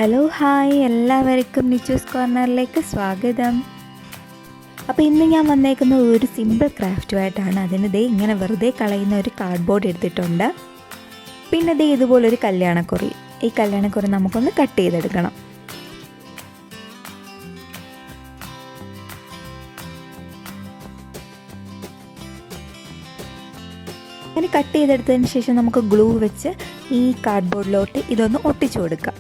Hello hi എല്ലാവർക്കും നിച്ചൂസ് കോർണറിലേക്ക് സ്വാഗതം. അപ്പോൾ ഇന്ന് ഞാൻ വന്നേക്കുന്നത് ഒരു സിമ്പിൾ ക്രാഫ്റ്റുമായിട്ടാണ്. അതിന് ദേ ഇങ്ങനെ വെറുതെ കളയുന്ന ഒരു കാർഡ്ബോർഡ് എടുത്തിട്ടുണ്ട്. പിന്നെ ദേ ഇതുപോലൊരു കല്യാണക്കുറി. ഈ കല്യാണക്കുറി നമുക്കൊന്ന് കട്ട് ചെയ്തെടുക്കണം. അങ്ങനെ കട്ട് ചെയ്തെടുത്തതിന് ശേഷം നമുക്ക് ഗ്ലൂ വെച്ച് ഈ കാർഡ്ബോർഡിലോട്ട് ഇതൊന്ന് ഒട്ടിച്ചു കൊടുക്കാം.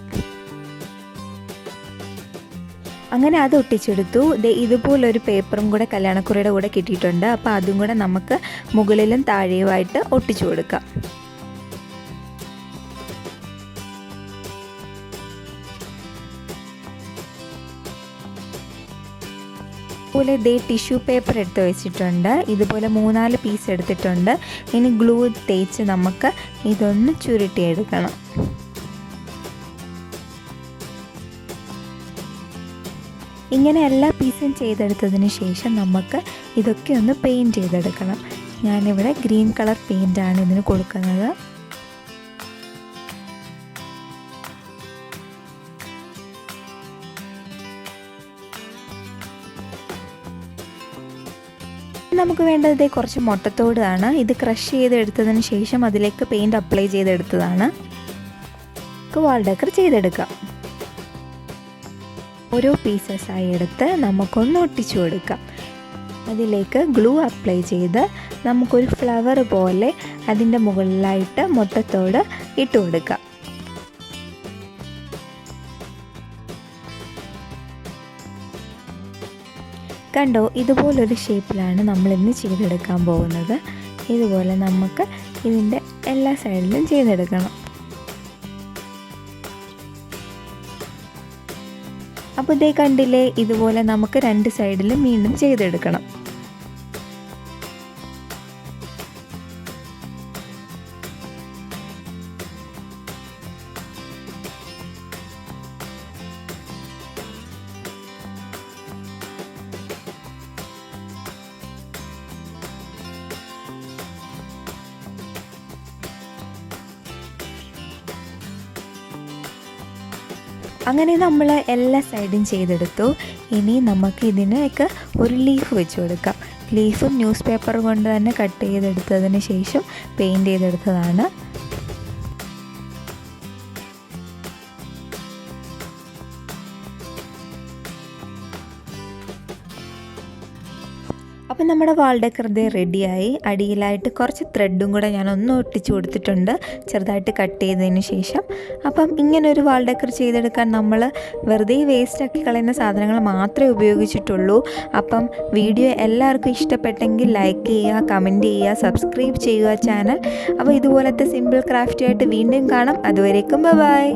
അങ്ങനെ അത് ഒട്ടിച്ചെടുത്തു. ഇതുപോലൊരു പേപ്പറും കൂടെ കല്യാണക്കുറിയുടെ കൂടെ കിട്ടിയിട്ടുണ്ട്. അപ്പോൾ അതും കൂടെ നമുക്ക് മുകളിലും താഴെയുമായിട്ട് ഒട്ടിച്ചു കൊടുക്കാം. ഇതുപോലെ ടിഷ്യൂ പേപ്പർ എടുത്ത് വെച്ചിട്ടുണ്ട്. ഇതുപോലെ 3-4 പീസ് എടുത്തിട്ടുണ്ട്. ഇനി ഗ്ലൂ തേച്ച് നമുക്ക് ഇതൊന്ന് ചുരുട്ടിയെടുക്കണം. ഇങ്ങനെ എല്ലാ പീസും ചെയ്തെടുത്തതിന് ശേഷം നമുക്ക് ഇതൊക്കെ ഒന്ന് പെയിൻറ്റ് ചെയ്തെടുക്കണം. ഞാനിവിടെ ഗ്രീൻ കളർ പെയിൻ്റാണ് ഇതിന് കൊടുക്കുന്നത്. നമുക്ക് വേണ്ടത് കുറച്ച് മുട്ടത്തോടാണ്. ഇത് ക്രഷ് ചെയ്തെടുത്തതിന് ശേഷം അതിലേക്ക് പെയിൻറ്റ് അപ്ലൈ ചെയ്തെടുത്തതാണ്. വാൾ ഡെക്കർ ചെയ്തെടുക്കാം. ഓരോ പീസസായി എടുത്ത് നമുക്കൊന്ന് ഒട്ടിച്ചു കൊടുക്കാം. അതിലേക്ക് ഗ്ലൂ അപ്ലൈ ചെയ്ത് നമുക്കൊരു ഫ്ലവർ പോലെ അതിൻ്റെ മുകളിലായിട്ട് മുട്ടത്തോട് ഇട്ട് കൊടുക്കാം. കണ്ടോ, ഇതുപോലൊരു ഷേപ്പിലാണ് നമ്മളിന്ന് ചെയ്തെടുക്കാൻ പോകുന്നത്. ഇതുപോലെ നമുക്ക് ഇതിൻ്റെ എല്ലാ സൈഡിലും ചെയ്തെടുക്കണം. അപ്പോൾ ഇതേ കണ്ടില്ലേ, ഇതുപോലെ നമുക്ക് 2 സൈഡിലും വീണ്ടും ചെയ്തെടുക്കണം. അങ്ങനെ നമ്മൾ എല്ലാ സൈഡും ചെയ്തെടുത്തു. ഇനി നമുക്ക് ഇതിനൊക്കെ ഒരു ലീഫ് വെച്ച് കൊടുക്കാം. ലീഫും ന്യൂസ് പേപ്പർ കൊണ്ട് തന്നെ കട്ട് ചെയ്തെടുത്തതിന് ശേഷം പെയിൻറ്റ് ചെയ്തെടുത്തതാണ്. അപ്പം നമ്മുടെ വാൾ ഡെക്കർ റെഡിയായി. അടിയിലായിട്ട് കുറച്ച് ത്രെഡും കൂടെ ഞാനൊന്ന് ഒട്ടിച്ചു കൊടുത്തിട്ടുണ്ട്, ചെറുതായിട്ട് കട്ട് ചെയ്തതിന് ശേഷം. അപ്പം ഇങ്ങനൊരു വാൾ ഡെക്കർ ചെയ്തെടുക്കാൻ നമ്മൾ വെറുതെ വേസ്റ്റാക്കി കളയുന്ന സാധനങ്ങൾ മാത്രമേ ഉപയോഗിച്ചിട്ടുള്ളൂ. അപ്പം വീഡിയോ എല്ലാവർക്കും ഇഷ്ടപ്പെട്ടെങ്കിൽ ലൈക്ക് ചെയ്യുക, കമൻറ്റ് ചെയ്യുക, സബ്സ്ക്രൈബ് ചെയ്യുക ചാനൽ. അപ്പോൾ ഇതുപോലത്തെ സിമ്പിൾ ക്രാഫ്റ്റുമായിട്ട് വീണ്ടും കാണാം. അതുവരേക്കും ബൈ.